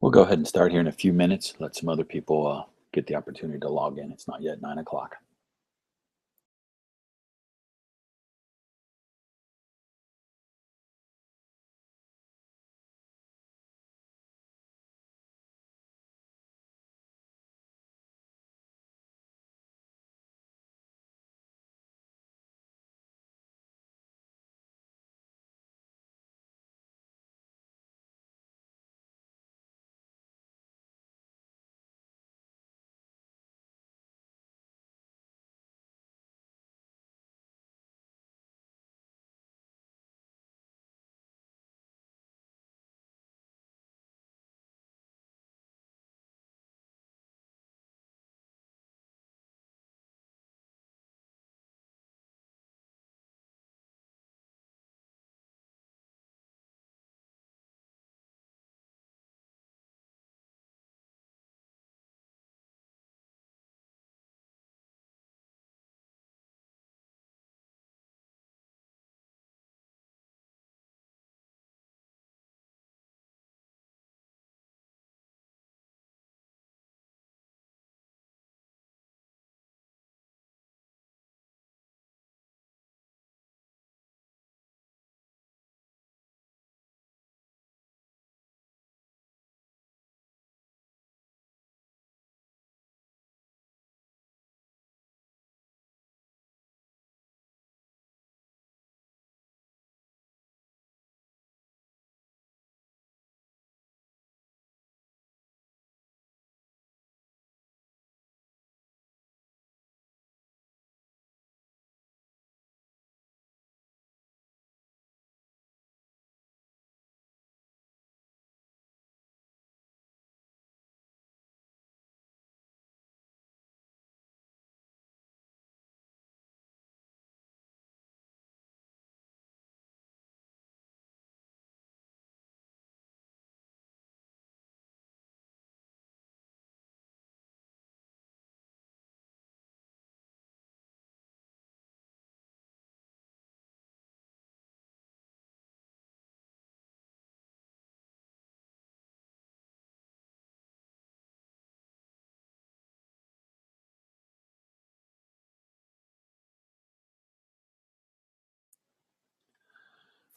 We'll go ahead and start here in a few minutes. Let some other people get the opportunity to log in. It's not yet 9 o'clock.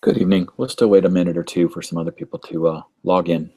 Good evening. We'll still wait a minute or two for some other people to log in.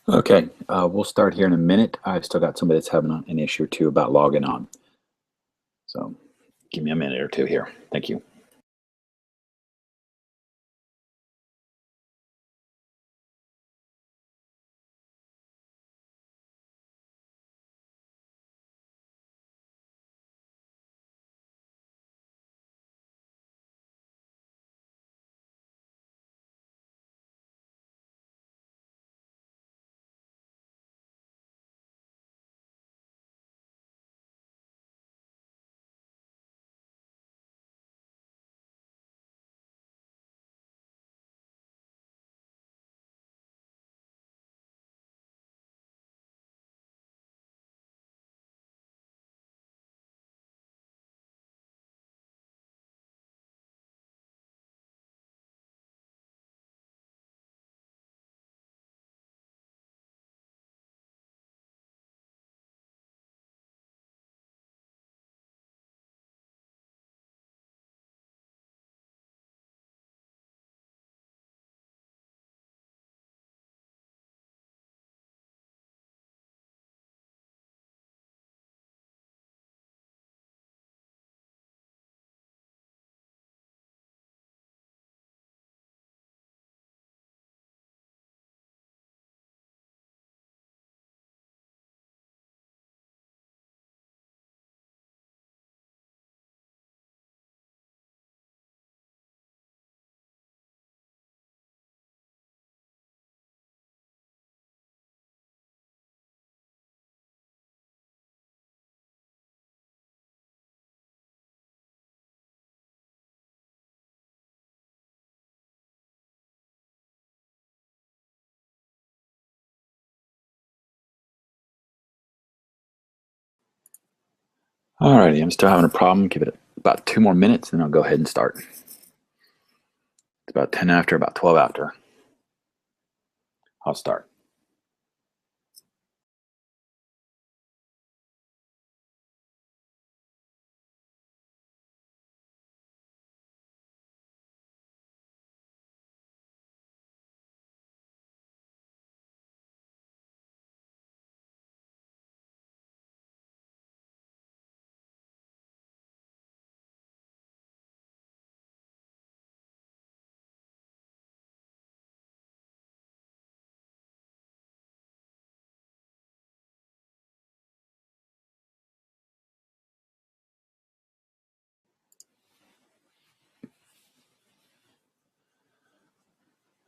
Okay, we'll start here in a minute. I've still got somebody that's having an issue or two about logging on. So give me a minute or two here. Thank you. Alrighty, I'm still having a problem. Give it about 2 more minutes, and I'll go ahead and start. It's about 10 after, about 12 after. I'll start.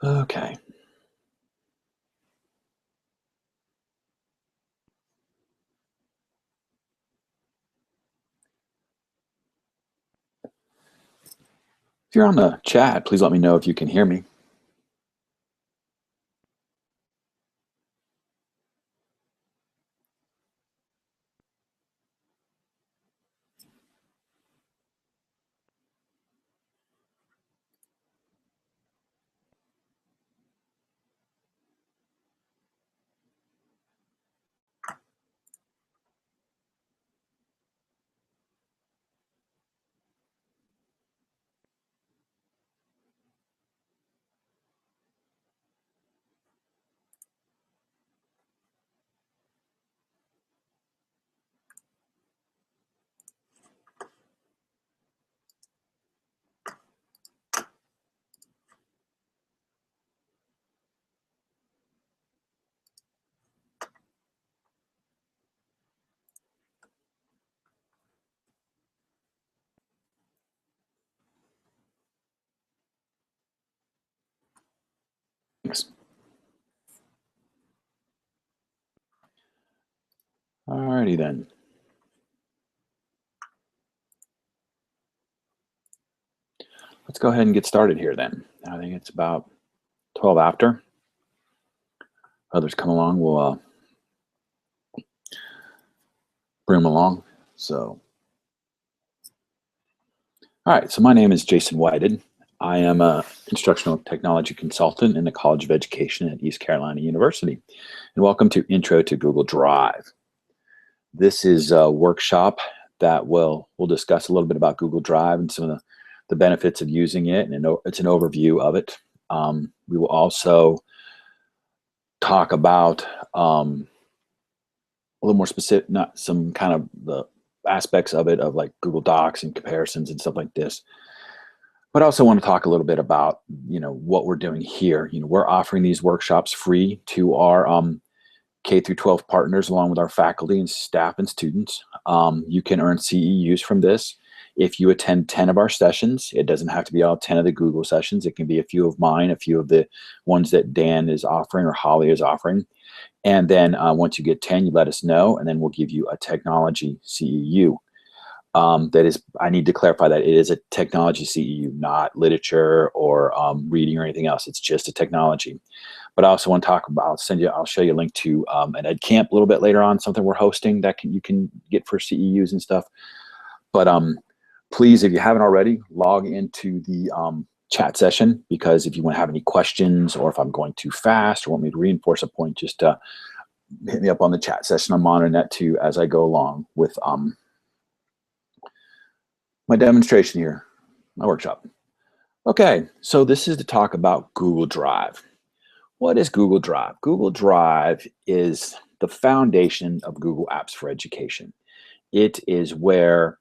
Okay. If you're on the chat, please let me know if you can hear me. Thanks. Alrighty then. Let's go ahead and get started here then. I think it's about 12 after. Others come along, we'll bring them along. So, all right, so my name is Jason Whited. I am an instructional technology consultant in the College of Education at East Carolina University. And welcome to Intro to Google Drive. This is a workshop that we'll discuss a little bit about Google Drive and some of the benefits of using it, and it's an overview of it. We will also talk about a little more specific, not some kind of the aspects of it, of like Google Docs and comparisons and stuff like this. But I also want to talk a little bit about, what we're doing here. We're offering these workshops free to our K-12 partners, along with our faculty and staff and students. You can earn CEUs from this if you attend 10 of our sessions. It doesn't have to be all 10 of the Google sessions. It can be a few of mine, a few of the ones that Dan is offering or Holly is offering. And then once you get 10, you let us know, and then we'll give you a technology CEU. That is, I need to clarify that it is a technology CEU, not literature or reading or anything else. It's just a technology. But I also want to talk about, I'll show you a link to an Ed Camp a little bit later on, something we're hosting that you can get for CEUs and stuff. But please, if you haven't already, log into the chat session, because if you want to have any questions, or if I'm going too fast or want me to reinforce a point, just hit me up on the chat session. I'm monitoring that too as I go along with my demonstration here, my workshop. Okay, so this is to talk about Google Drive. What is Google Drive? Google Drive is the foundation of Google Apps for Education. It is where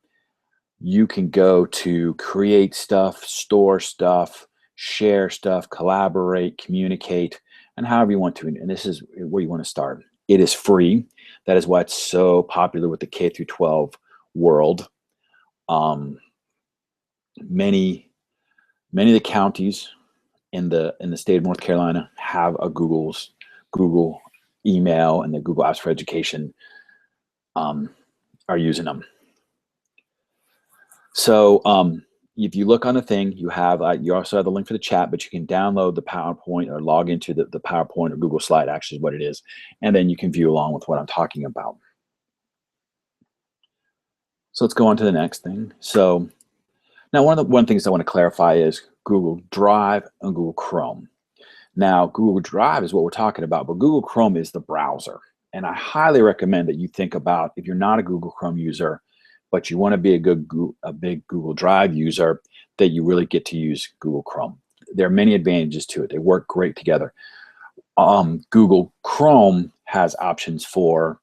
you can go to create stuff, store stuff, share stuff, collaborate, communicate, and however you want to. And this is where you want to start. It is free. That is why it's so popular with the K-12 world. Many of the counties in the state of North Carolina have a Google email, and the Google Apps for Education are using them. So if you look on the thing, you have you also have the link for the chat, but you can download the PowerPoint or log into the PowerPoint or Google Slide, actually is what it is, and then you can view along with what I'm talking about. So let's go on to the next thing. So now one of the things I want to clarify is Google Drive and Google Chrome. Now, Google Drive is what we're talking about, but Google Chrome is the browser. And I highly recommend that you think about, if you're not a Google Chrome user, but you want to be a big Google Drive user, that you really get to use Google Chrome. There are many advantages to it. They work great together. Google Chrome has options for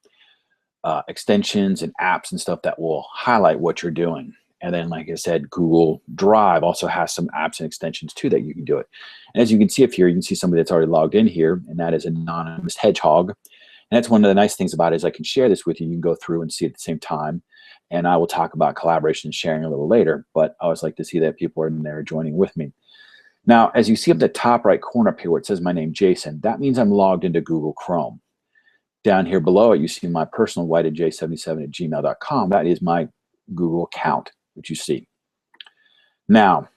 extensions and apps and stuff that will highlight what you're doing. And then, like I said, Google Drive also has some apps and extensions too that you can do it. And as you can see up here, you can see somebody that's already logged in here, and that is Anonymous Hedgehog. And that's one of the nice things about it, is I can share this with you. You can go through and see it at the same time. And I will talk about collaboration and sharing a little later, but I always like to see that people are in there joining with me. Now, as you see up the top right corner up here where it says my name, Jason, that means I'm logged into Google Chrome. Down here below it, you see my personal whiteedj77@gmail.com. That is my Google account, which you see. Now,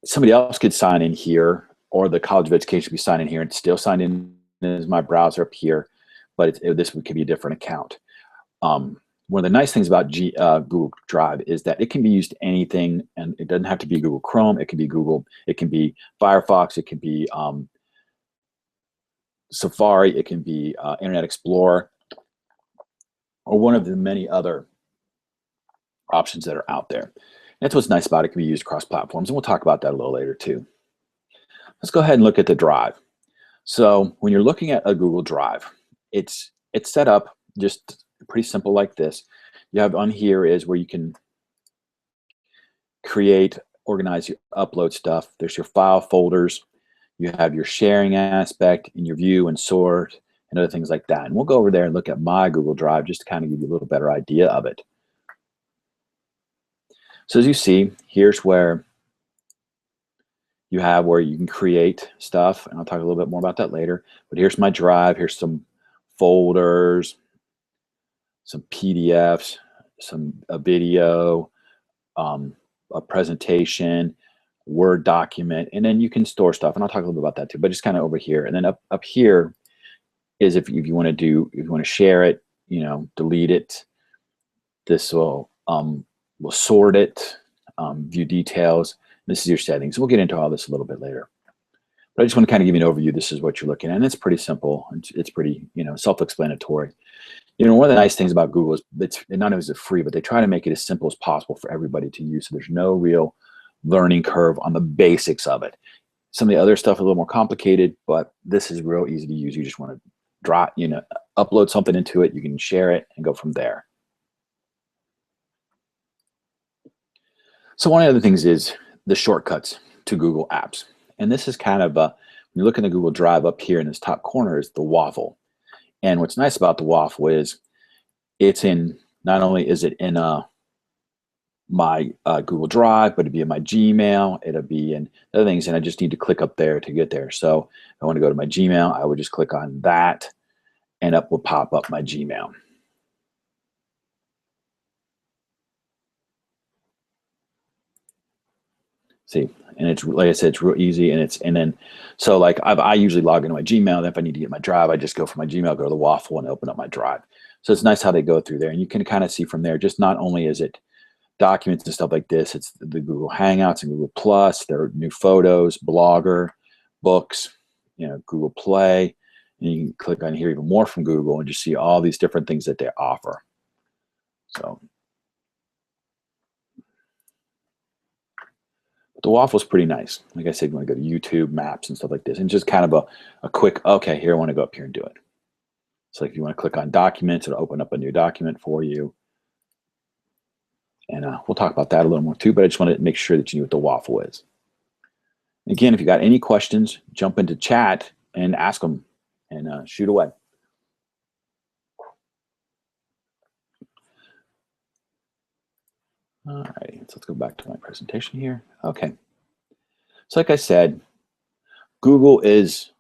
somebody else could sign in here, or the College of Education could sign in here and still sign in as my browser up here, but this could be a different account. One of the nice things about Google Drive is that it can be used to anything, and it doesn't have to be Google Chrome. It can be Google. It can be Firefox. It can be Safari. It can be Internet Explorer, or one of the many other options that are out there. That's what's nice about it. It can be used across platforms, and we'll talk about that a little later too. Let's go ahead and look at the Drive. So when you're looking at a Google Drive, it's set up just pretty simple like this. You have on here is where you can create, organize, you upload stuff. There's your file folders. You have your sharing aspect and your view and sort and other things like that. And we'll go over there and look at my Google Drive just to kind of give you a little better idea of it. So as you see, here's where you have where you can create stuff, and I'll talk a little bit more about that later. But here's my Drive. Here's some folders, some PDFs, a video, a presentation, Word document, and then you can store stuff. And I'll talk a little bit about that too, but just kind of over here. And then up here is if you want to share it, delete it. This will sort it, view details. This is your settings. We'll get into all this a little bit later. But I just want to kind of give you an overview. This is what you're looking at, and it's pretty simple. It's pretty, self-explanatory. One of the nice things about Google is not only is it free, but they try to make it as simple as possible for everybody to use. So there's no real learning curve on the basics of it. Some of the other stuff a little more complicated, but this is real easy to use. You just want to drop, upload something into it. You can share it and go from there. So one of the things is the shortcuts to Google Apps. And this is kind of, when you look in the Google Drive up here in this top corner is the waffle. And what's nice about the waffle is it's in, not only is it in my Google Drive, but it'd be in my Gmail, it'll be in other things, and I just need to click up there to get there. So if I want to go to my Gmail, I would just click on that, and up will pop up my Gmail. See, and it's, like I said, it's real easy, and then so like I usually log into my Gmail. Then if I need to get my Drive, I just go from my Gmail, go to the waffle, and open up my Drive. So it's nice how they go through there, and you can kind of see from there. Just not only is it documents and stuff like this, it's the Google Hangouts and Google Plus. There are new photos, Blogger, books, Google Play, and you can click on here even more from Google and just see all these different things that they offer. So the waffle's pretty nice. Like I said, you want to go to YouTube, Maps, and stuff like this, and just kind of a quick, okay, here I want to go up here and do it. So if you want to click on Documents, it'll open up a new document for you. And we'll talk about that a little more too, but I just wanted to make sure that you knew what the waffle is. Again, if you got any questions, jump into chat and ask them and shoot away. All right, so let's go back to my presentation here. Okay, so like I said, Google is,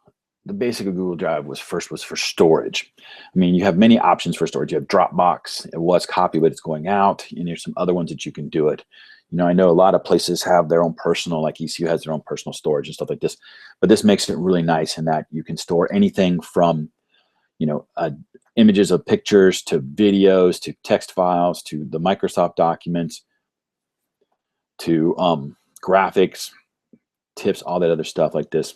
the basic of Google Drive was for storage. I mean, you have many options for storage. You have Dropbox, it was copy, but it's going out, and there's some other ones that you can do it. I know a lot of places have their own personal, like ECU has their own personal storage and stuff like this, but this makes it really nice in that you can store anything from, images of pictures to videos to text files to the Microsoft documents to graphics, tips, all that other stuff like this.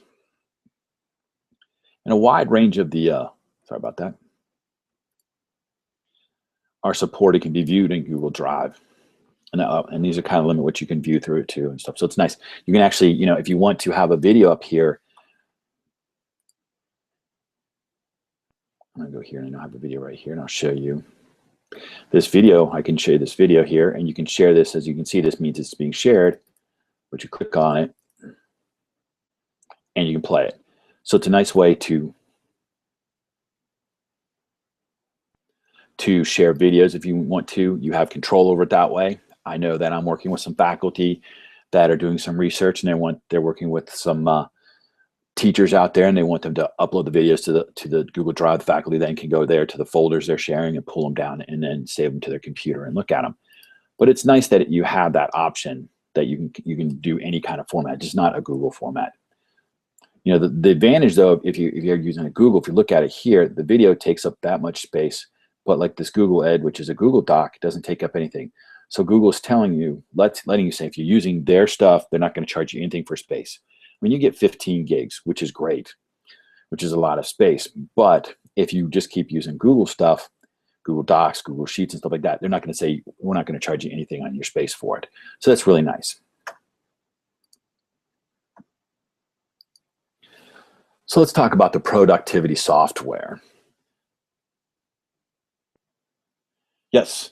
And a wide range of the, sorry about that, are supported, can be viewed in Google Drive. And these are kind of limit what you can view through it too and stuff. So it's nice. You can actually, if you want to have a video up here, I'm gonna go here and I have a video right here and I'll show you this video. I can show you this video here and you can share this. As you can see, this means it's being shared, but you click on it and you can play it. So it's a nice way to share videos if you want to. You have control over it that way. I know that I'm working with some faculty that are doing some research and they're working with some teachers out there and they want them to upload the videos to the Google Drive. The faculty then can go there to the folders they're sharing and pull them down and then save them to their computer and look at them. But it's nice that you have that option that you can do any kind of format, just not a Google format. The advantage though, if you're using a Google, if you look at it here, the video takes up that much space, but like this Google Ed, which is a Google Doc, it doesn't take up anything. So Google is telling you, letting you say, if you're using their stuff, they're not going to charge you anything for space. When you get 15 gigs, which is great, which is a lot of space. But if you just keep using Google stuff, Google Docs, Google Sheets and stuff like that, they're not going to say, we're not going to charge you anything on your space for it. So that's really nice. So let's talk about the productivity software. Yes.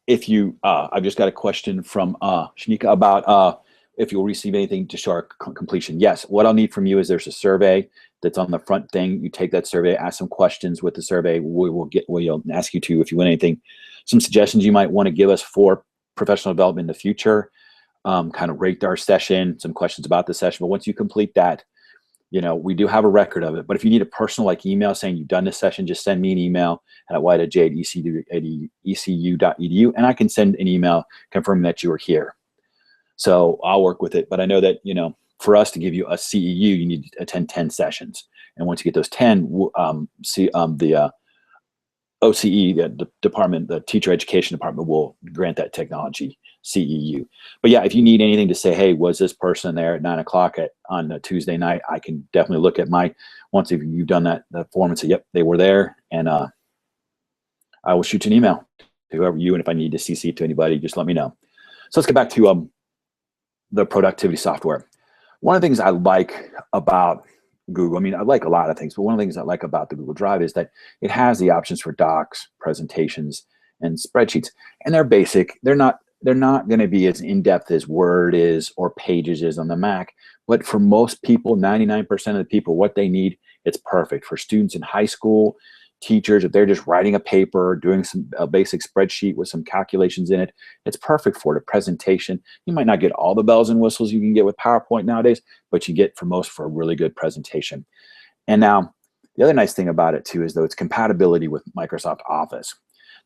If you, I've just got a question from Shanika about if you'll receive anything to show our completion. Yes, what I'll need from you is there's a survey that's on the front thing. You take that survey, ask some questions with the survey. We'll ask you to, if you want anything, some suggestions you might want to give us for professional development in the future, kind of rate our session, some questions about the session. But once you complete that, we do have a record of it. But if you need a personal email saying you've done this session, just send me an email at white@j@ecu.edu, and I can send an email confirming that you were here. So I'll work with it. But I know that, for us to give you a CEU, you need to attend 10 sessions. And once you get those 10, the OCE, the department, the teacher education department will grant that technology CEU. But yeah, if you need anything to say, hey, was this person there at 9 o'clock on a Tuesday night, I can definitely look at once you've done that form and say, yep, they were there. And I will shoot you an email to whoever you, and if I need to CC to anybody, just let me know. So let's get back to the productivity software. One of the things I like about Google, I mean, I like a lot of things, but one of the things I like about the Google Drive is that it has the options for docs, presentations, and spreadsheets. And they're basic. They're not going to be as in-depth as Word is or Pages is on the Mac. But for most people, 99% of the people, what they need, it's perfect. For students in high school, teachers, if they're just writing a paper, doing a basic spreadsheet with some calculations in it, it's perfect for the presentation. You might not get all the bells and whistles you can get with PowerPoint nowadays, but you get for a really good presentation. And now, the other nice thing about it too is though it's compatibility with Microsoft Office.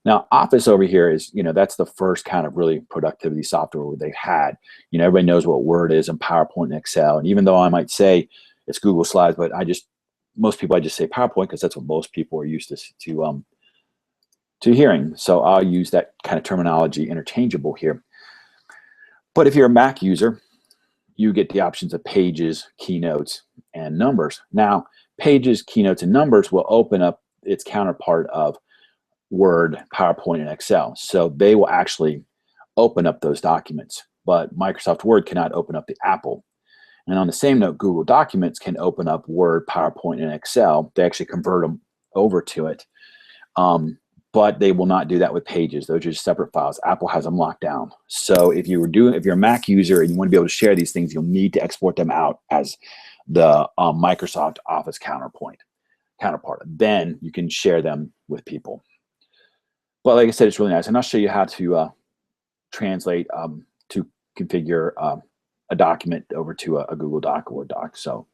Now, Office over here is, that's the first kind of really productivity software they've had. Everybody knows what Word is and PowerPoint and Excel. And even though I might say it's Google Slides, but most people, I just say PowerPoint because that's what most people are used to hearing. So I'll use that kind of terminology interchangeable here. But if you're a Mac user, you get the options of Pages, Keynotes, and Numbers. Now, Pages, Keynotes, and Numbers will open up its counterpart of Word, PowerPoint, and Excel. So they will actually open up those documents. But Microsoft Word cannot open up the Apple. And on the same note, Google Documents can open up Word, PowerPoint, and Excel. They actually convert them over to it. But they will not do that with Pages. Those are just separate files. Apple has them locked down. So if you're a Mac user and you want to be able to share these things, you'll need to export them out as the Microsoft Office counterpart. Then you can share them with people. But like I said, it's really nice. And I'll show you how to translate, to configure a document over to a Google Doc or Word doc. So,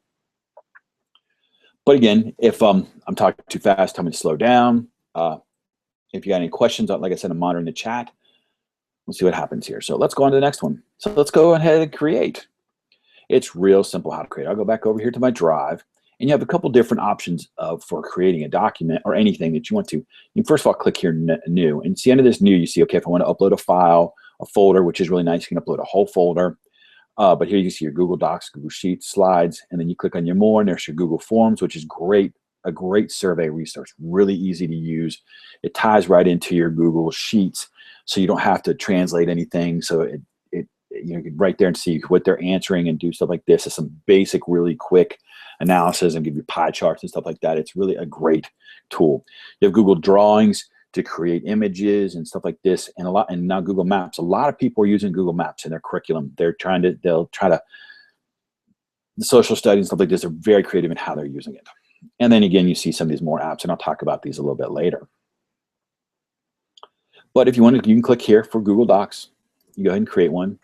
but again, if I'm talking too fast, tell me to slow down. If you got any questions, like I said, I'm monitoring the chat. We'll see what happens here. So let's go on to the next one. So let's go ahead and create. It's real simple how to create. I'll go back over here to my Drive, and you have a couple different options for creating a document or anything that you want to. You first of all click here, New, and see under this New, you see, okay, if I want to upload a file, a folder, which is really nice, you can upload a whole folder. But here you see your Google Docs, Google Sheets, Slides, and then you click on your More, and there's your Google Forms, which is a great survey resource, really easy to use. It ties right into your Google Sheets, so you don't have to translate anything. So you can right there and see what they're answering and do stuff like this. It's some basic, really quick analysis and give you pie charts and stuff like that. It's really a great tool. You have Google Drawings to create images and stuff like this, and now Google Maps. A lot of people are using Google Maps in their curriculum. They'll try to the social studies and stuff like this are very creative in how they're using it. And then again, you see some of these more apps, and I'll talk about these a little bit later. But if you want to, you can click here for Google Docs. You go ahead and create one.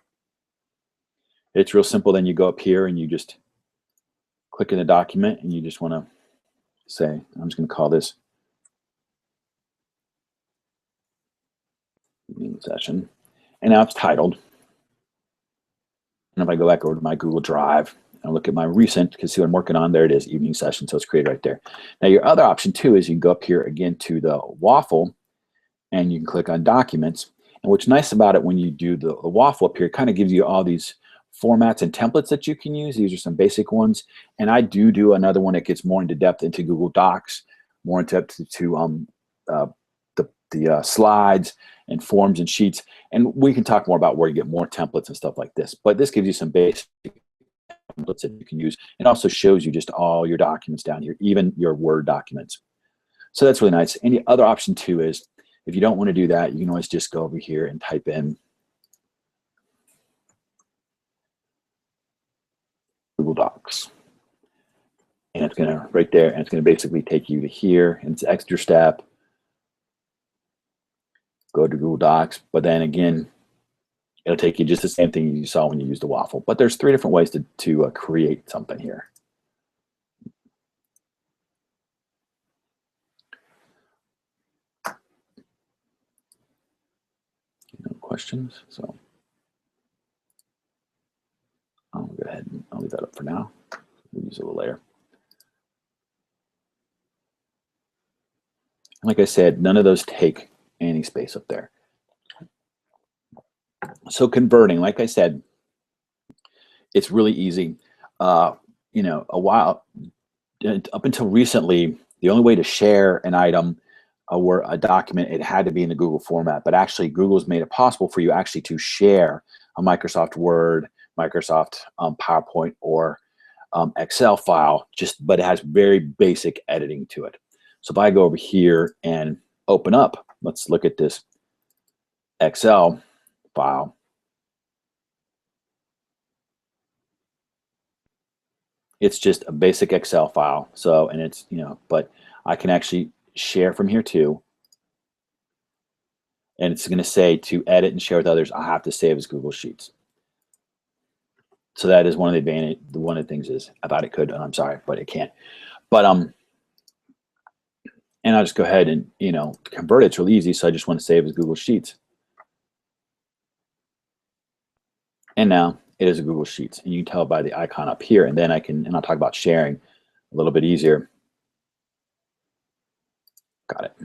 It's real simple. Then you go up here and you just click in the document, and you just want to say, I'm just going to call this evening session. And now it's titled. And if I go back over to my Google Drive and look at my recent, you can see what I'm working on. There it is, evening session. So it's created right there. Now your other option too is you can go up here again to the waffle, and you can click on Documents. And what's nice about it when you do the waffle up here, it kind of gives you all these formats and templates that you can use. These are some basic ones. And I do another one that gets more into depth into Google Docs, more into depth to the slides and forms and sheets. And we can talk more about where you get more templates and stuff like this. But this gives you some basic templates that you can use. It also shows you just all your documents down here, even your Word documents. So that's really nice. And the other option too is, if you don't want to do that, you can always just go over here and type in Google Docs. And it's gonna, right there, and it's gonna basically take you to here, and it's an extra step. Go to Google Docs, but then again, it'll take you just the same thing you saw when you used the waffle. But there's 3 different ways to create something here. No questions, so I'll go ahead and I'll leave that up for now. We'll use it a little later. Like I said, none of those take any space up there. So converting, like I said, it's really easy. You know, up until recently, the only way to share an item or a document, it had to be in the Google format. But actually, Google's made it possible for you actually to share a Microsoft Word, Microsoft PowerPoint or Excel file, but it has very basic editing to it. So if I go over here and open up, let's look at this Excel file. It's just a basic Excel file. So, and it's, but I can actually share from here too. And it's going to say to edit and share with others, I have to save as Google Sheets. So that is one of the advantage. One of the things is I thought it could, and I'm sorry, but it can't. But and I'll just go ahead and convert it. It's really easy. So I just want to save as Google Sheets. And now it is a Google Sheets, and you can tell by the icon up here. And then and I'll talk about sharing a little bit easier. Got it.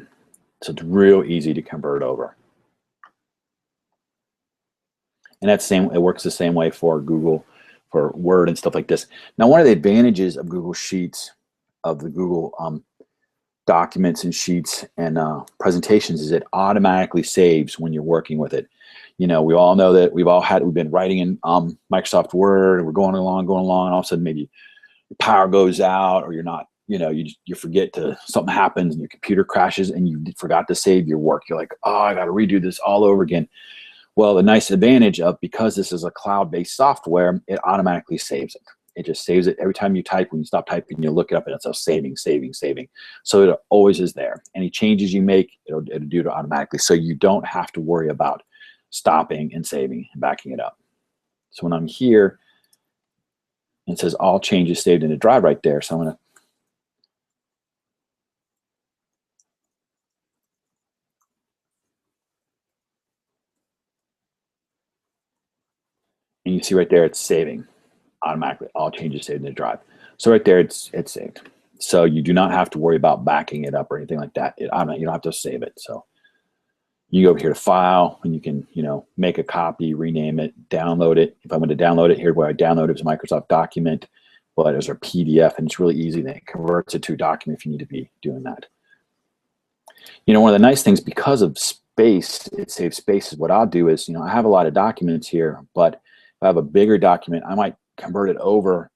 So it's real easy to convert over. And that's it works the same way for Google, for Word and stuff like this. Now, one of the advantages of Google Sheets, of the Google documents and sheets and presentations, is it automatically saves when you're working with it. We all know that we've been writing in Microsoft Word, and we're going along, and all of a sudden maybe your power goes out, or you're not, you forget something happens and your computer crashes and you forgot to save your work. You're like, oh, I got to redo this all over again. Well, the nice advantage of, because this is a cloud-based software, it automatically saves it. It just saves it every time you type. When you stop typing, you look it up and it's saving. So it always is there. Any changes you make, it'll do it automatically. So you don't have to worry about stopping and saving and backing it up. So when I'm here, it says all changes saved in the drive right there. So I'm going to and you see right there, it's saving automatically. All changes saved in the drive. So right there, it's saved. So you do not have to worry about backing it up or anything like that. You don't have to save it. So you go over here to File, and you can make a copy, rename it, download it. If I'm going to download it, here where I download it is a Microsoft document, but as a PDF, and it's really easy. Then it converts it to a document if you need to be doing that. One of the nice things, because of space, it saves space. What I'll do is, I have a lot of documents here, but if I have a bigger document, I might convert it over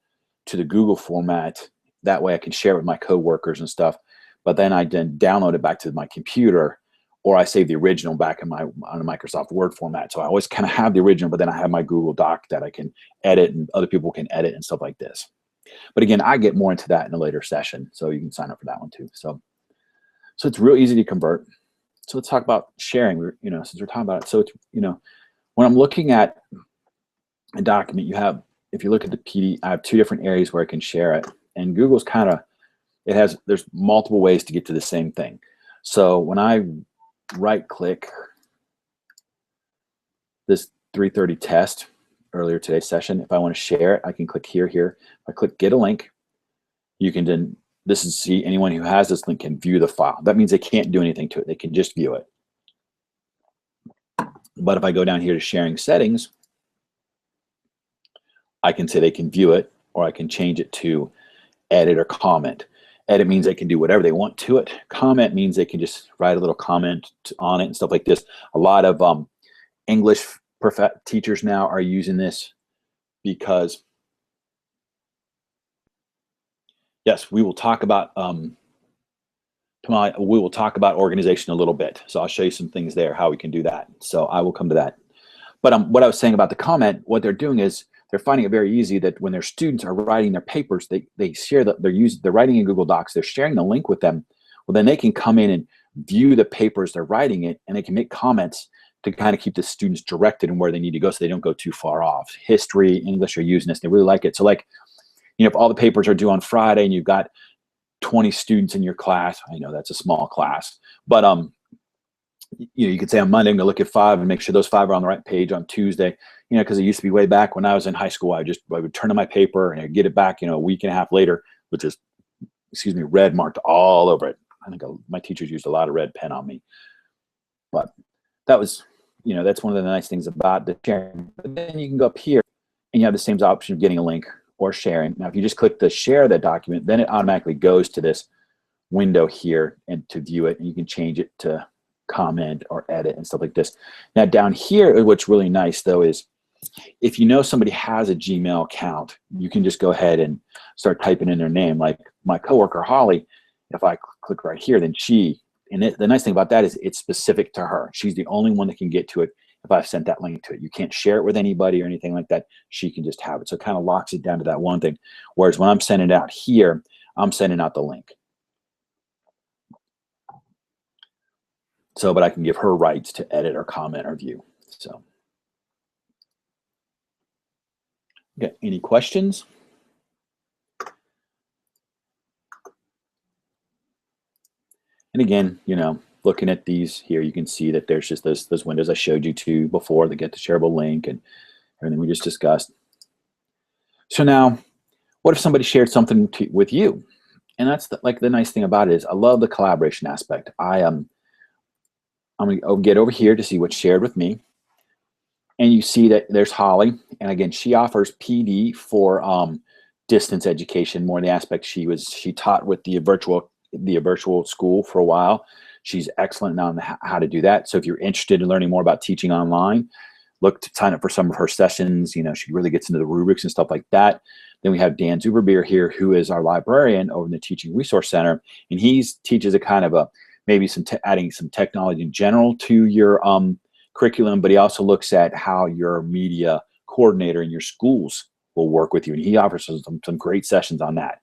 to the Google format. That way I can share it with my coworkers and stuff. But then I then download it back to my computer, or I save the original back on a Microsoft Word format. So I always kind of have the original, but then I have my Google Doc that I can edit and other people can edit and stuff like this. But again, I get more into that in a later session, so you can sign up for that one too. So it's real easy to convert. So let's talk about sharing. Since we're talking about it, so it's when I'm looking at a document, if you look at the PD, I have two different areas where I can share it, and Google's there's multiple ways to get to the same thing. So when I right-click this 330 test earlier today's session, if I want to share it, I can click here. If I click Get a Link, you can then see anyone who has this link can view the file. That means they can't do anything to it. They can just view it. But if I go down here to Sharing Settings, I can say they can view it, or I can change it to Edit or Comment. Edit means they can do whatever they want to it. Comment means they can just write a little comment on it and stuff like this. A lot of English teachers now are using this because, yes, we will talk about organization a little bit. So I'll show you some things there, how we can do that. So I will come to that. But what I was saying about the comment, what they're doing is they're finding it very easy that when their students are writing their papers, they share that they're writing in Google Docs, they're sharing the link with them. Well, then they can come in and view the papers they're writing it, and they can make comments to kind of keep the students directed in where they need to go so they don't go too far off. History, English are using this. They really like it. So like, if all the papers are due on Friday and you've got 20 students in your class, I know that's a small class, but you could say on Monday, I'm gonna look at 5 and make sure those 5 are on the right page on Tuesday, because it used to be way back when I was in high school, I would turn in my paper and I'd get it back, a week and a half later, which is, red marked all over it. I think my teachers used a lot of red pen on me, but that was, that's one of the nice things about the sharing. But then you can go up here and you have the same option of getting a link or sharing. Now, if you just click the share that document, then it automatically goes to this window here and to view it, and you can change it to comment or edit and stuff like this. Now down here, what's really nice though is if you know somebody has a Gmail account, you can just go ahead and start typing in their name. Like my coworker, Holly, if I click right here, then the nice thing about that is it's specific to her. She's the only one that can get to it if I've sent that link to it. You can't share it with anybody or anything like that. She can just have it. So it kind of locks it down to that one thing. Whereas when I'm sending it out here, I'm sending out the link. So, but I can give her rights to edit or comment or view. So, okay, any questions? And again, you know, looking at these here, you can see that there's just those windows I showed you to before that get the shareable link and everything we just discussed. So now, what if somebody shared something with you? And that's the nice thing about it is I love the collaboration aspect. I'm gonna get over here to see what's shared with me. And you see that there's Holly. And again, she offers PD for distance education, more in the aspect she taught with the virtual school for a while. She's excellent on how to do that. So if you're interested in learning more about teaching online, look to sign up for some of her sessions. You know, she really gets into the rubrics and stuff like that. Then we have Dan Zuberbeer here, who is our librarian over in the Teaching Resource Center. And he teaches a kind of maybe adding some technology in general to your curriculum, but he also looks at how your media coordinator in your schools will work with you. And he offers some great sessions on that.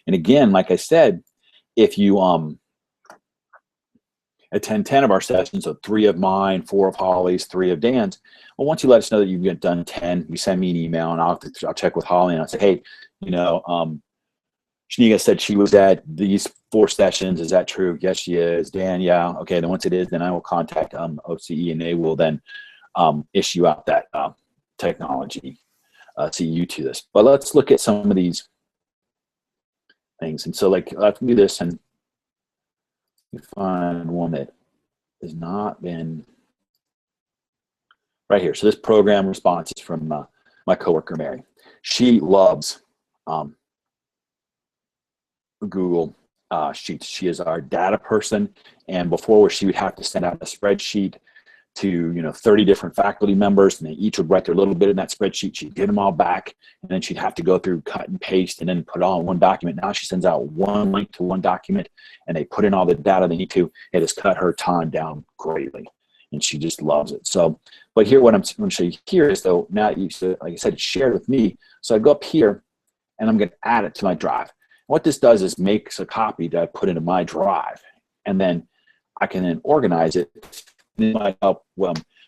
And again, like I said, if you attend 10 of our sessions, so 3 of mine, 4 of Holly's, 3 of Dan's, well, once you let us know that you've done 10, you send me an email and I'll check with Holly and I'll say, hey, you know, Shanika said she was at these 4 sessions. Is that true? Yes, she is. Dan, yeah. Okay, then once it is, then I will contact OCE and they will then issue out that technology CEU to this. But let's look at some of these things. And so like, let's do this and you find one that has not been right here. So this program response is from my coworker, Mary. She loves Google Sheets. She is our data person. And before, where she would have to send out a spreadsheet to 30 different faculty members, and they each would write their little bit in that spreadsheet. She'd get them all back, and then she'd have to go through, cut and paste, and then put it all in one document. Now she sends out one link to one document, and they put in all the data they need to. It has cut her time down greatly, and she just loves it. So, but here, what I'm going to show you here is, though, now like I said, it's shared with me. So I go up here, and I'm going to add it to my drive. What this does is makes a copy that I put into my drive, and then I can then organize it. It might help.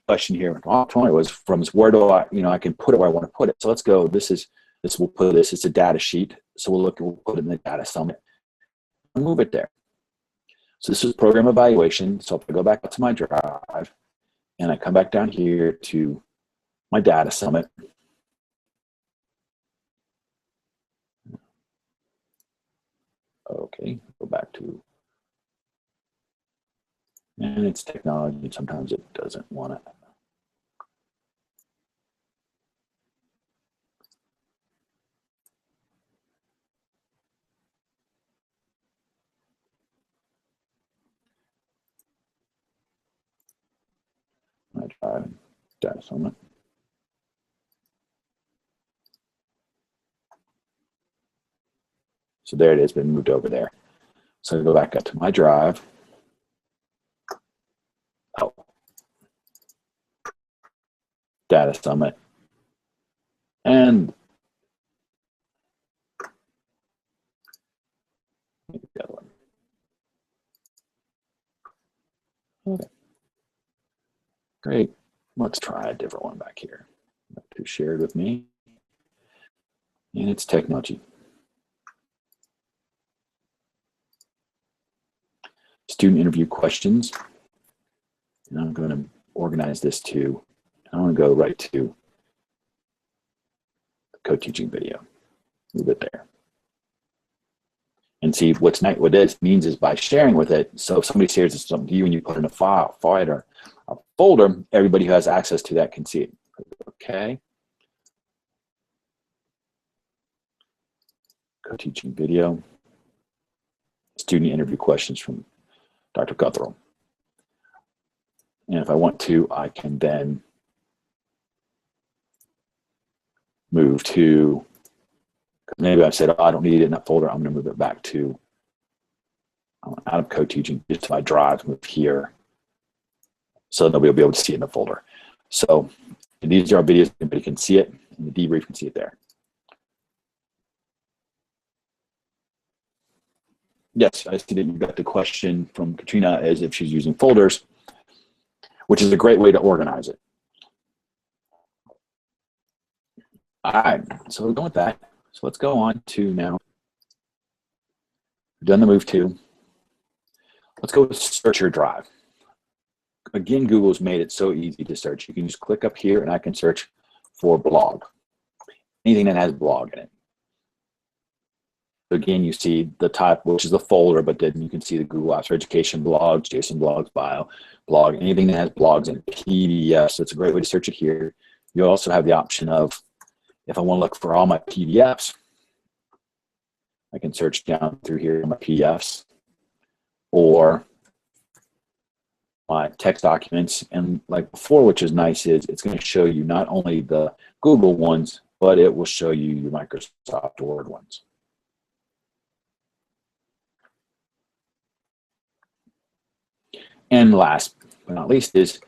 Question here, Tony, was from where do I can put it where I want to put it. So let's go. We'll put this. It's a data sheet. So we'll put it in the data summit and move it there. So this is program evaluation. So if I go back up to my drive and I come back down here to my data summit, okay, go back to, and it's technology. Sometimes it doesn't want to. My drive data summit. So there it is, been moved over there. So I go back up to my drive. Oh. Data summit. And the other one. Okay. Great. Let's try a different one back here. Who shared with me. And it's technology. Student interview questions. And I'm going to organize this to, I want to go right to the co-teaching video. Move it there. And see what this means is by sharing with it. So if somebody shares something to you and you put in a file or a folder, everybody who has access to that can see it. Okay. Co-teaching video. Student interview questions from Dr. Guthrie. And if I want to, I can then move to, maybe I've said, oh, I don't need it in that folder. I'm going to move it back to out of co-teaching, just to my drive, move here, so that we'll be able to see it in the folder. So these are our videos. Anybody can see it, and the debrief can see it there. Yes, I see that you got the question from Katrina as if she's using folders, which is a great way to organize it. All right, so we're going with that. So let's go on to now. We've done the move to. Let's go to search your drive. Again, Google's made it so easy to search. You can just click up here and I can search for blog. Anything that has blog in it. Again, you see the type, which is the folder, but then you can see the Google Apps for Education blogs, JSON blogs, bio, blog, anything that has blogs in it, PDF. So it's a great way to search it here. You also have the option of, if I want to look for all my PDFs, I can search down through here on my PDFs or my text documents. And like before, which is nice, is it's going to show you not only the Google ones, but it will show you your Microsoft Word ones. And last but not least is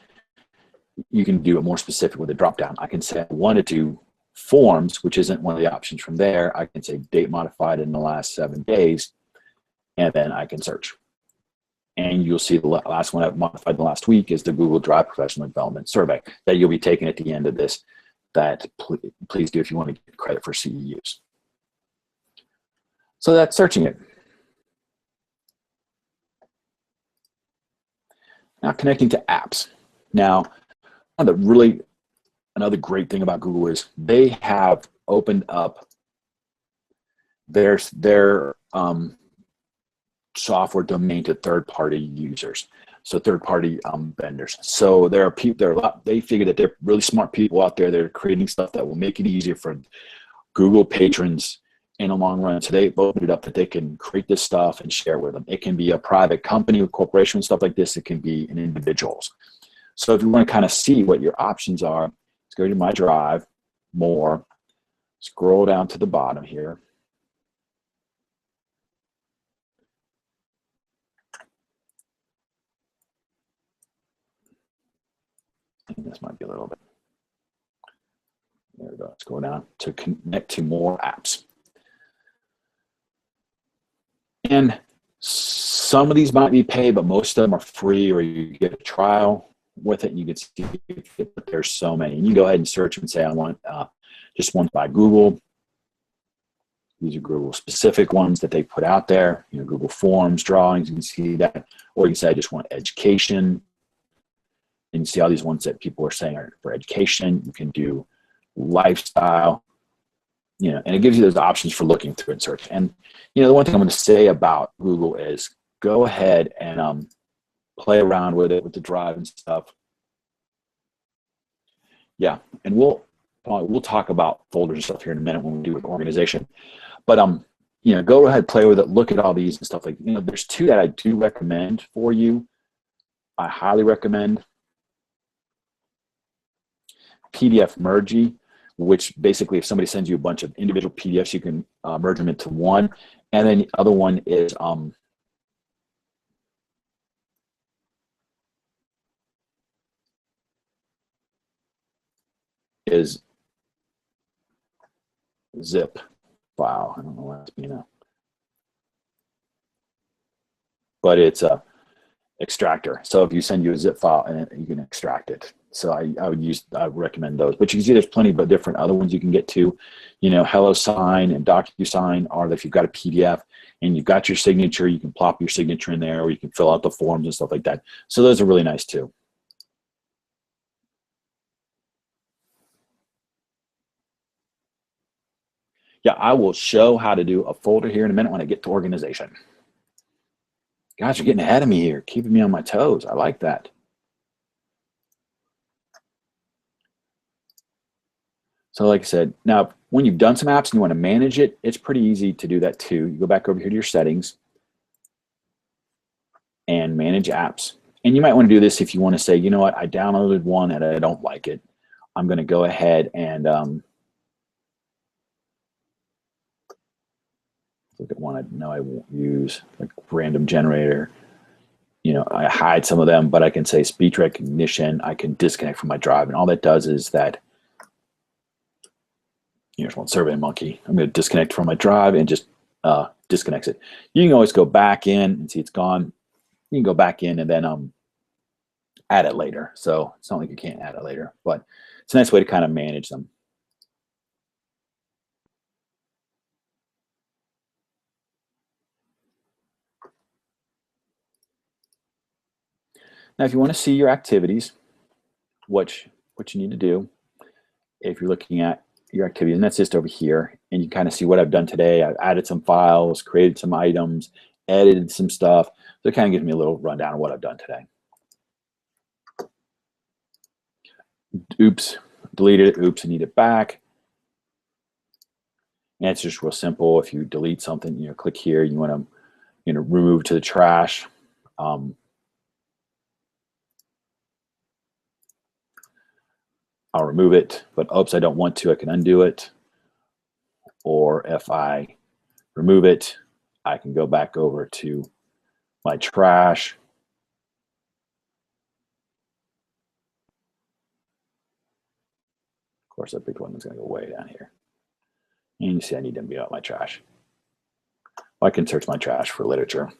you can do it more specific with a drop down. I can say I want to do forms, which isn't one of the options from there. I can say date modified in the last 7 days, and then I can search. And you'll see the last one I've modified the last week is the Google Drive Professional Development Survey that you'll be taking at the end of this, that please do if you want to get credit for CEUs. So that's searching it. Now connecting to apps. Now, another great thing about Google is they have opened up their software domain to third-party users, so third-party vendors. So there are people, they figure that they're really smart people out there that are creating stuff that will make it easier for Google patrons in the long run. So they've opened it up that they can create this stuff and share with them. It can be a private company, a corporation, stuff like this. It can be an individuals. So if you want to kind of see what your options are, let's go to my drive, more, scroll down to the bottom here. And this might be a little bit. There we go. Let's go down to connect to more apps. And some of these might be paid, but most of them are free, or you get a trial with it and you can see that there's so many. And you can go ahead and search and say, I want just ones by Google. These are Google specific ones that they put out there, you know, Google Forms, drawings, you can see that. Or you can say, I just want education. And you see all these ones that people are saying are for education. You can do lifestyle, you know, and it gives you those options for looking through and search. And, you know, the one thing I'm going to say about Google is go ahead and play around with it, with the drive and stuff. Yeah, and we'll talk about folders and stuff here in a minute when we do with organization. But you know, go ahead, play with it, look at all these and stuff. Like, you know, there's two that I do recommend for you. I highly recommend PDF Mergy, which basically if somebody sends you a bunch of individual PDFs, you can merge them into one. And then the other one is zip file. I don't know what it's, you know, but it's a extractor. So if you send you a zip file, and you can extract it. So I would recommend those. But you can see there's plenty of different other ones you can get to. You know, HelloSign and DocuSign are, if you've got a PDF and you've got your signature, you can plop your signature in there, or you can fill out the forms and stuff like that. So those are really nice too. Yeah, I will show how to do a folder here in a minute when I get to organization. Guys, you're getting ahead of me here, keeping me on my toes. I like that. So like I said, now when you've done some apps and you want to manage it, it's pretty easy to do that too. You go back over here to your settings and manage apps. And you might want to do this if you want to say, you know what, I downloaded one and I don't like it. I'm going to go ahead and look at one I know I won't use, like random generator. You know, I hide some of them, but I can say speech recognition. I can disconnect from my drive, and all that does is that, here's one Survey Monkey. I'm going to disconnect from my drive and just disconnects it. You can always go back in and see it's gone. You can go back in and then add it later. So it's not like you can't add it later, but it's a nice way to kind of manage them. Now, if you want to see your activities, what you need to do, if you're looking at your activities, and that's just over here, and you kind of see what I've done today. I've added some files, created some items, edited some stuff. So it kind of gives me a little rundown of what I've done today. Oops, deleted it. Oops, I need it back. And it's just real simple. If you delete something, you know, click here. You want to, you know, remove to the trash. I'll remove it, but oops, I don't want to. I can undo it. Or if I remove it, I can go back over to my trash. Of course, that big one is going to go way down here. And you see I need to empty out my trash. I can search my trash for literature.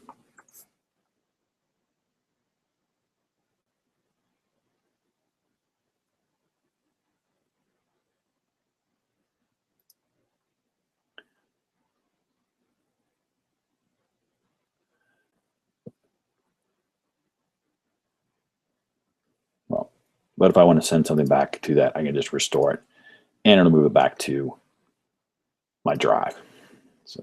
Well, but if I want to send something back to that, I can just restore it and it'll move it back to my drive. So,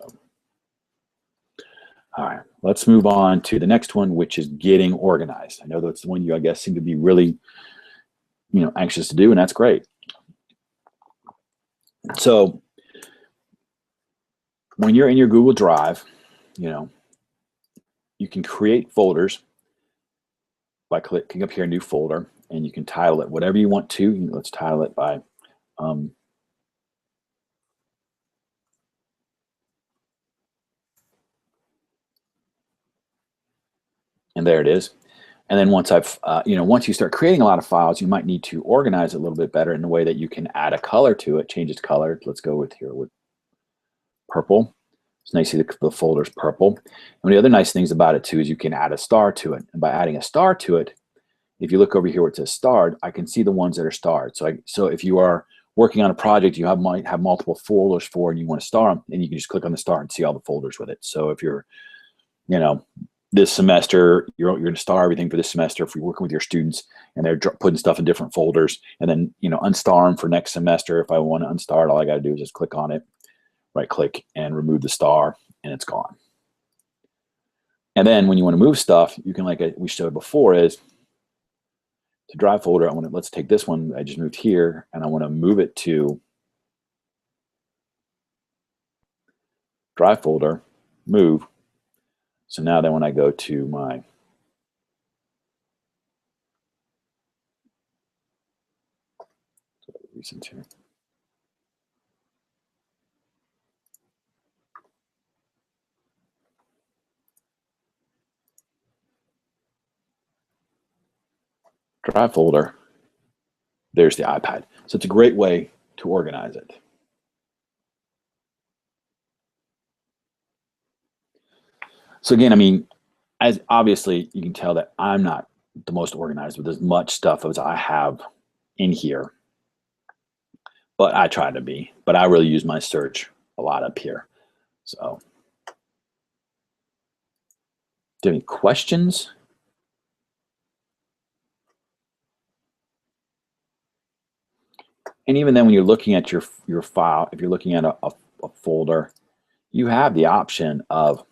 all right, let's move on to the next one, which is getting organized. I know that's the one you, I guess, seem to be really, you know, anxious to do, and that's great. So when you're in your Google Drive, you know, you can create folders by clicking up here, new folder, and you can title it whatever you want to. Let's title it by and there it is. And then once you know, once you start creating a lot of files, you might need to organize it a little bit better in a way that you can add a color to it, change its color. Let's go with here with purple. It's nice to see the folder's purple. And one of the other nice things about it too is you can add a star to it. And by adding a star to it, if you look over here where it says starred, I can see the ones that are starred. So if you are working on a project you might have multiple folders for and you want to star them, then you can just click on the star and see all the folders with it. So if you're, you know, this semester, you're going to star everything for this semester if you're working with your students and they're putting stuff in different folders, and then, you know, unstar them for next semester. If I want to unstar it, all I got to do is just click on it, right click and remove the star, and it's gone. And then when you want to move stuff, you can, like we showed before, is to drive folder. Let's take this one I just moved here and I want to move it to drive folder, move. So now then when I go to my recent here, drive folder, there's the iPad. So it's a great way to organize it. So again, I mean, as obviously you can tell that I'm not the most organized with as much stuff as I have in here, but I try to be. But I really use my search a lot up here. So, do you have any questions? And even then, when you're looking at your file, if you're looking at a folder, you have the option of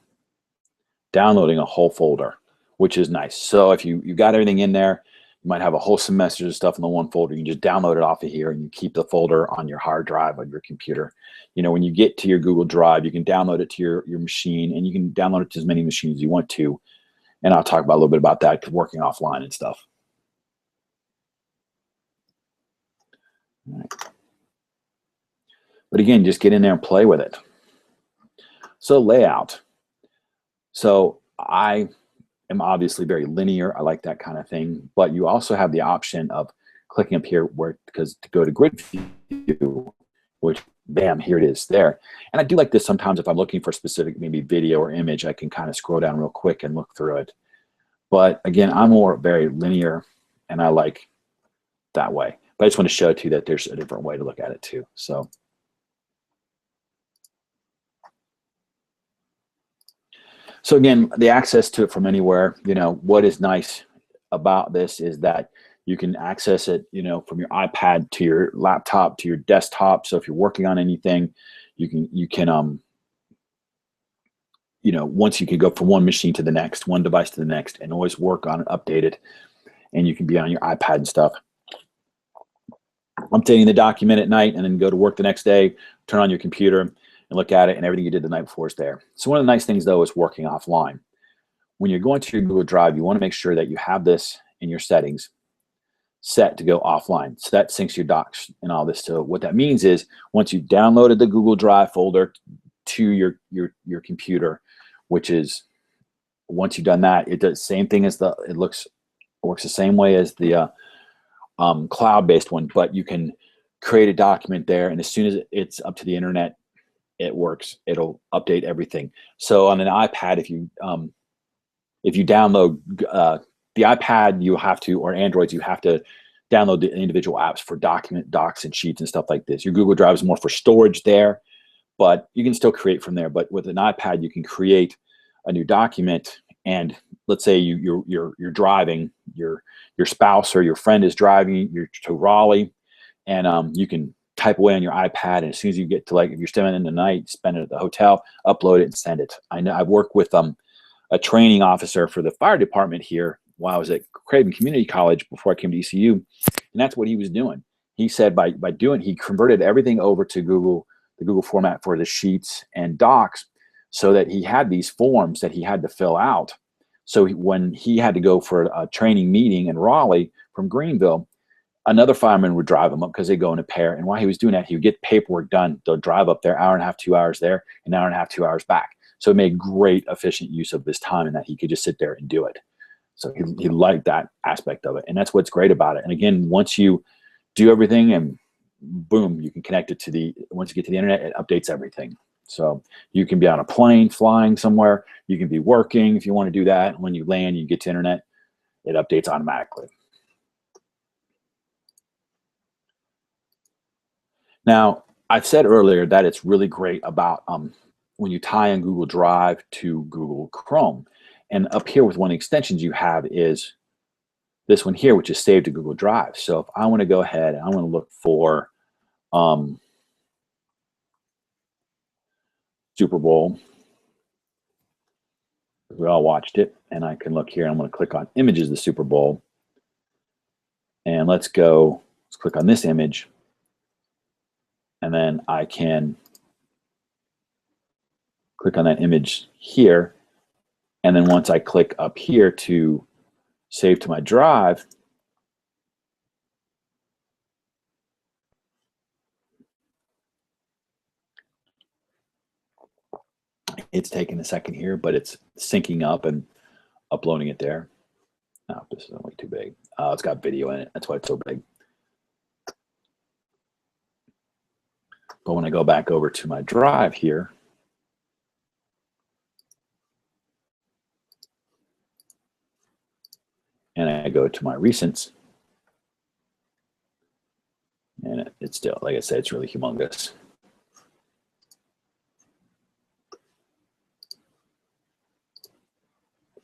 downloading a whole folder, which is nice. So if you got everything in there, you might have a whole semester of stuff in the one folder. You can just download it off of here and you keep the folder on your hard drive on your computer. You know, when you get to your Google Drive, you can download it to your machine, and you can download it to as many machines as you want to. And I'll talk about a little bit about that, working offline and stuff. All right. But again, just get in there and play with it. So layout. So I am obviously very linear. I like that kind of thing. But you also have the option of clicking up here because to go to grid view, which bam, here it is there. And I do like this sometimes if I'm looking for specific maybe video or image, I can kind of scroll down real quick and look through it. But again, I'm more very linear and I like that way. But I just want to show it to you that there's a different way to look at it too. So again, the access to it from anywhere, what is nice about this is that you can access it, from your iPad to your laptop to your desktop. So if you're working on anything, you can once you can go from one machine to the next, one device to the next, and always work on it, update it, and you can be on your iPad and stuff. Updating the document at night and then go to work the next day, turn on your computer and look at it, and everything you did the night before is there. So one of the nice things though is working offline. When you're going to your Google Drive, you want to make sure that you have this in your settings set to go offline. So that syncs your docs and all this. So what that means is once you've downloaded the Google Drive folder to your computer, which is once you've done that, it does the same thing as works the same way as the cloud-based one, but you can create a document there, and as soon as it's up to the internet, it works. It'll update everything. So on an iPad, if you download the iPad, you have to, or Androids, you have to download the individual apps for docs and sheets and stuff like this. Your Google Drive is more for storage there, but you can still create from there. But with an iPad, you can create a new document, and let's say you're driving, your spouse or your friend is driving you to Raleigh, and you can type away on your iPad, and as soon as you get to, like, if you're staying in the night, spend it at the hotel, upload it and send it. I know I've worked with a training officer for the fire department here while I was at Craven Community College before I came to ECU, and that's what he was doing. He said by doing, he converted everything over to the Google format for the sheets and docs, so that he had these forms that he had to fill out. So when he had to go for a training meeting in Raleigh from Greenville, another fireman would drive him up because they go in a pair. And while he was doing that, he would get paperwork done. They'll drive up there, hour and a half, 2 hours there, an hour and a half, 2 hours back. So it made great efficient use of his time, and that he could just sit there and do it. So he liked that aspect of it. And that's what's great about it. And again, once you do everything and boom, you can connect it once you get to the internet, it updates everything. So you can be on a plane flying somewhere, you can be working if you want to do that. When you land, you get to internet, it updates automatically. Now, I've said earlier that it's really great about when you tie in Google Drive to Google Chrome. And up here with one of the extensions you have is this one here, which is saved to Google Drive. So if I want to go ahead and I want to look for Super Bowl, we all watched it, and I can look here. I'm going to click on images of the Super Bowl, and let's click on this image, and then I can click on that image here, and then once I click up here to save to my drive, it's taking a second here, but it's syncing up and uploading it there. No, this is only too big. It's got video in it. That's why it's so big. But when I go back over to my drive here, and I go to my recents, and it's still, like I said, it's really humongous.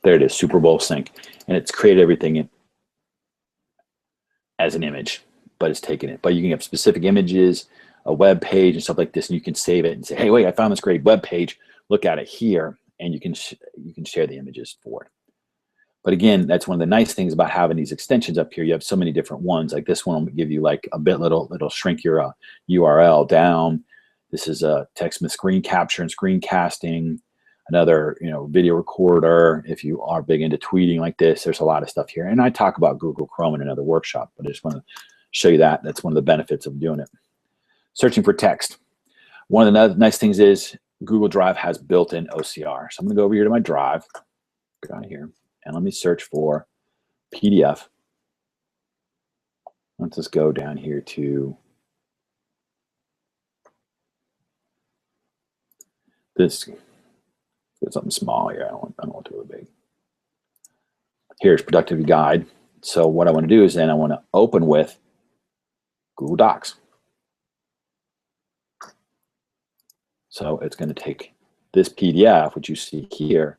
There it is, Super Bowl sync. And it's created everything as an image, but it's taken it. But you can have specific images, a web page and stuff like this, and you can save it and say, hey, wait, I found this great web page. Look at it here, and you can share the images for it. But again, that's one of the nice things about having these extensions up here. You have so many different ones. Like this one will give you like a bit little, it'll shrink your URL down. This is a TextSmith screen capture and screencasting. Another, video recorder. If you are big into tweeting like this, there's a lot of stuff here. And I talk about Google Chrome in another workshop, but I just want to show you that. That's one of the benefits of doing it. Searching for text. One of the nice things is Google Drive has built-in OCR. So I'm going to go over here to my drive, go down here, and let me search for PDF. Let's just go down here to this. Get something small here. I don't want to really big. Here's Productivity Guide. So what I want to do is then I want to open with Google Docs. So it's going to take this PDF, which you see here,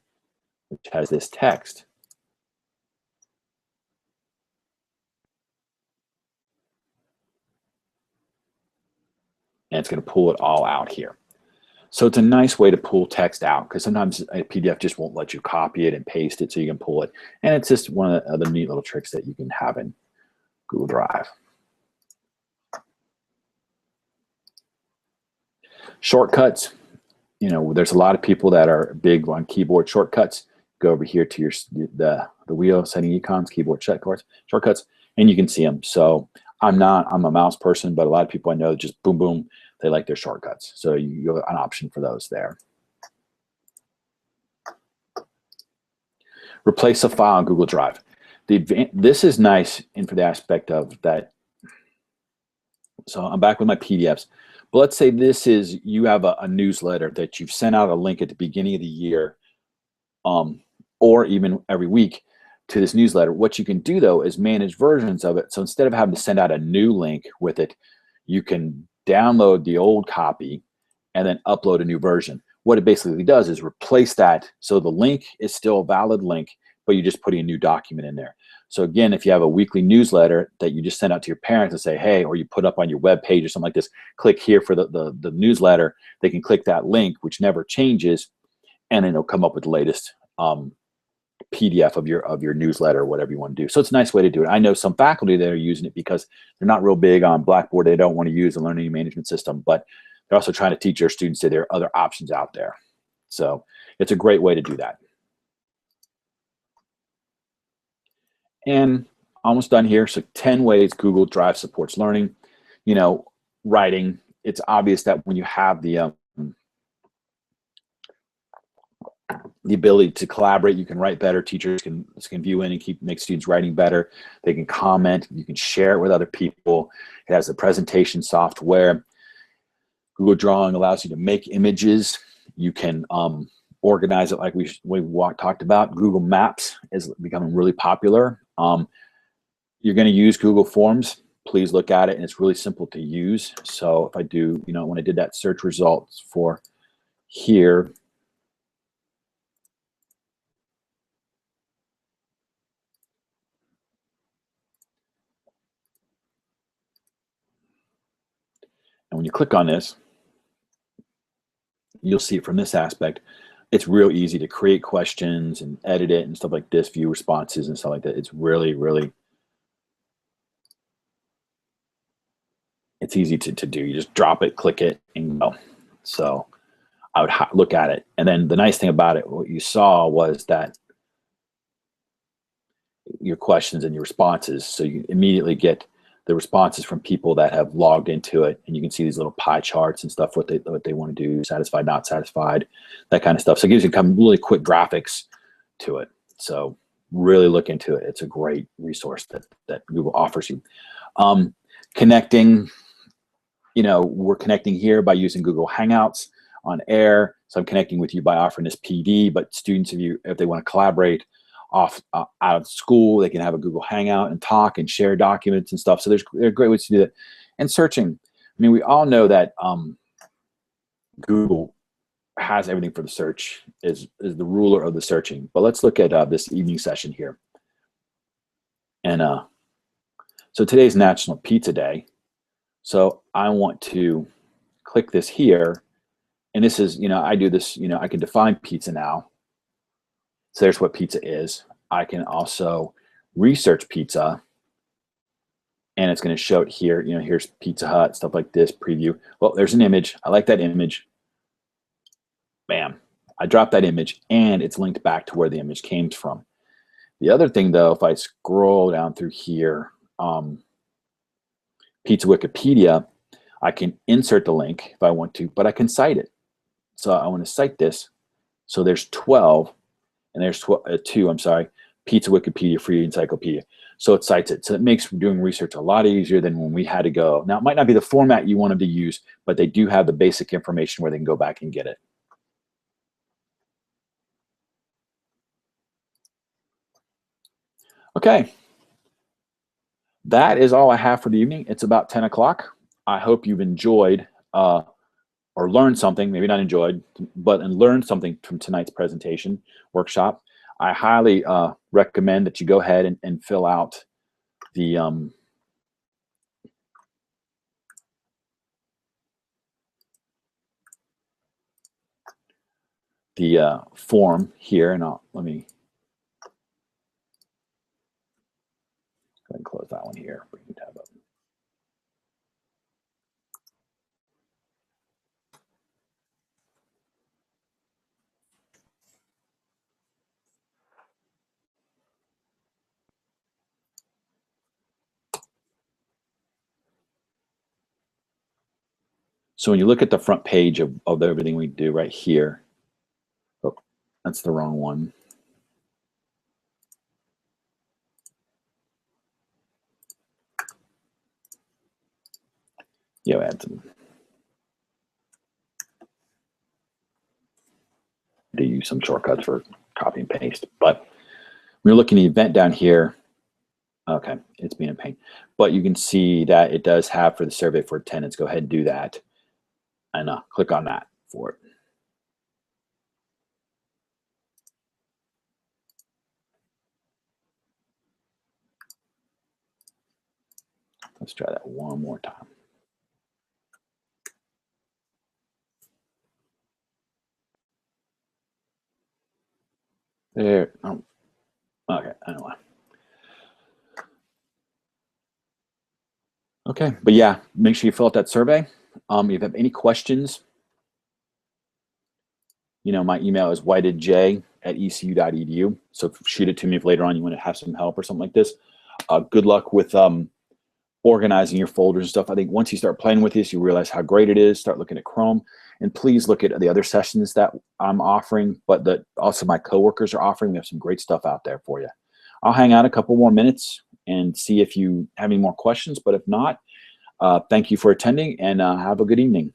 which has this text, and it's going to pull it all out here. So it's a nice way to pull text out, because sometimes a PDF just won't let you copy it and paste it, so you can pull it. And it's just one of the other neat little tricks that you can have in Google Drive. Shortcuts. You know, there's a lot of people that are big on keyboard shortcuts. Go over here to the wheel, setting icons, keyboard shortcuts, and you can see them. So I'm a mouse person, but a lot of people I know just boom, boom, they like their shortcuts. So you have an option for those there. Replace a file in Google Drive. This is nice in for the aspect of that. So I'm back with my PDFs. But let's say this is, you have a newsletter that you've sent out a link at the beginning of the year, or even every week to this newsletter. What you can do though is manage versions of it. So instead of having to send out a new link with it, you can download the old copy and then upload a new version. What it basically does is replace that, so the link is still a valid link, but you're just putting a new document in there. So again, if you have a weekly newsletter that you just send out to your parents and say, hey, or you put up on your web page or something like this, click here for the newsletter, they can click that link, which never changes, and then it'll come up with the latest PDF of your newsletter or whatever you want to do. So it's a nice way to do it. I know some faculty that are using it because they're not real big on Blackboard. They don't want to use a learning management system, but they're also trying to teach their students that there are other options out there. So it's a great way to do that. And almost done here. So 10 ways Google Drive supports learning. You know, writing, it's obvious that when you have the ability to collaborate, you can write better. Teachers can view in and make students writing better. They can comment. You can share it with other people. It has the presentation software. Google Drawing allows you to make images. You can organize it like we talked about. Google Maps is becoming really popular. You're going to use Google Forms. Please look at it, and it's really simple to use. So if I do, you know, when I did that search results for here, and when you click on this, you'll see it from this aspect. It's real easy to create questions and edit it and stuff like this, view responses and stuff like that. It's really, really, it's easy to do. You just drop it, click it, and go. So I would look at it. And then the nice thing about it, what you saw was that your questions and your responses, so you immediately get the responses from people that have logged into it, and you can see these little pie charts and stuff, what they want to do, satisfied, not satisfied, that kind of stuff. So it gives you really quick graphics to it. So really look into it. It's a great resource that Google offers you. Connecting, you know, we're connecting here by using Google Hangouts on air. So I'm connecting with you by offering this PD, but students, if they want to collaborate out of school, they can have a Google Hangout and talk and share documents and stuff. So there are great ways to do that. And searching, I mean, we all know that Google has everything for the search, is the ruler of the searching. But let's look at this evening session here. And so today's National Pizza Day. So I want to click this here. And this is, you know, I do this, you know, I can define pizza now. So there's what pizza is. I can also research pizza, and it's going to show it here. You know, here's Pizza Hut, stuff like this, preview. Well, there's an image. I like that image. Bam. I drop that image, and it's linked back to where the image came from. The other thing, though, if I scroll down through here, Pizza Wikipedia, I can insert the link if I want to, but I can cite it. So I want to cite this. So there's 12, and there's 2, I'm sorry, Pizza Wikipedia Free Encyclopedia. So it cites it. So it makes doing research a lot easier than when we had to go. Now, it might not be the format you wanted to use, but they do have the basic information where they can go back and get it. Okay. That is all I have for the evening. It's about 10 o'clock. I hope you've enjoyed or learned something, maybe not enjoyed, but learned something from tonight's presentation workshop. I highly recommend that you go ahead and fill out the form here, and let me go ahead and close that one here. Bring the tab up. So when you look at the front page of everything we do right here, oh, that's the wrong one. Yeah, add some. To use some shortcuts for copy and paste, but when you're looking at the event down here, okay, it's being a pain, but you can see that it does have for the survey for attendance. Go ahead and do that, and click on that for it. Let's try that one more time. There. Oh, okay. Anyway. Okay, but yeah, make sure you fill out that survey. If you have any questions, my email is whitedj@ecu.edu. So shoot it to me if later on you want to have some help or something like this. Good luck with organizing your folders and stuff. I think once you start playing with this, you realize how great it is. Start looking at Chrome, and please look at the other sessions that I'm offering, but that also my coworkers are offering. We have some great stuff out there for you. I'll hang out a couple more minutes and see if you have any more questions, but if not, thank you for attending, and have a good evening.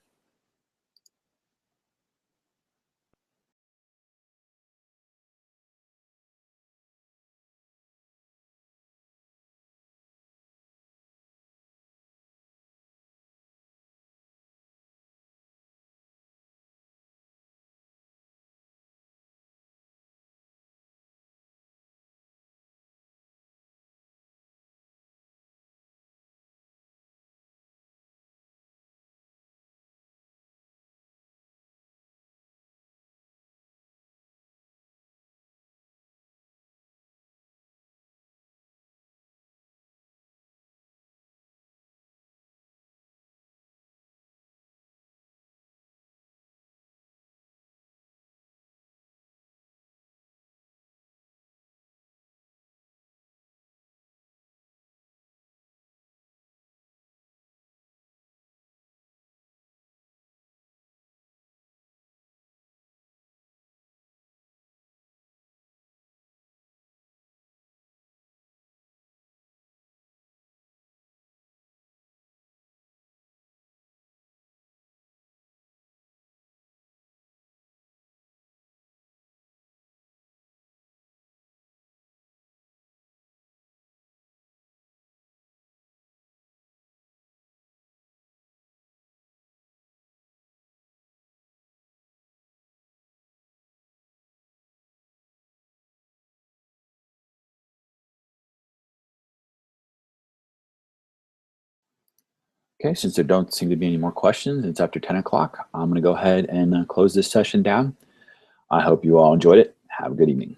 Okay, since there don't seem to be any more questions, it's after 10 o'clock. I'm going to go ahead and close this session down. I hope you all enjoyed it. Have a good evening.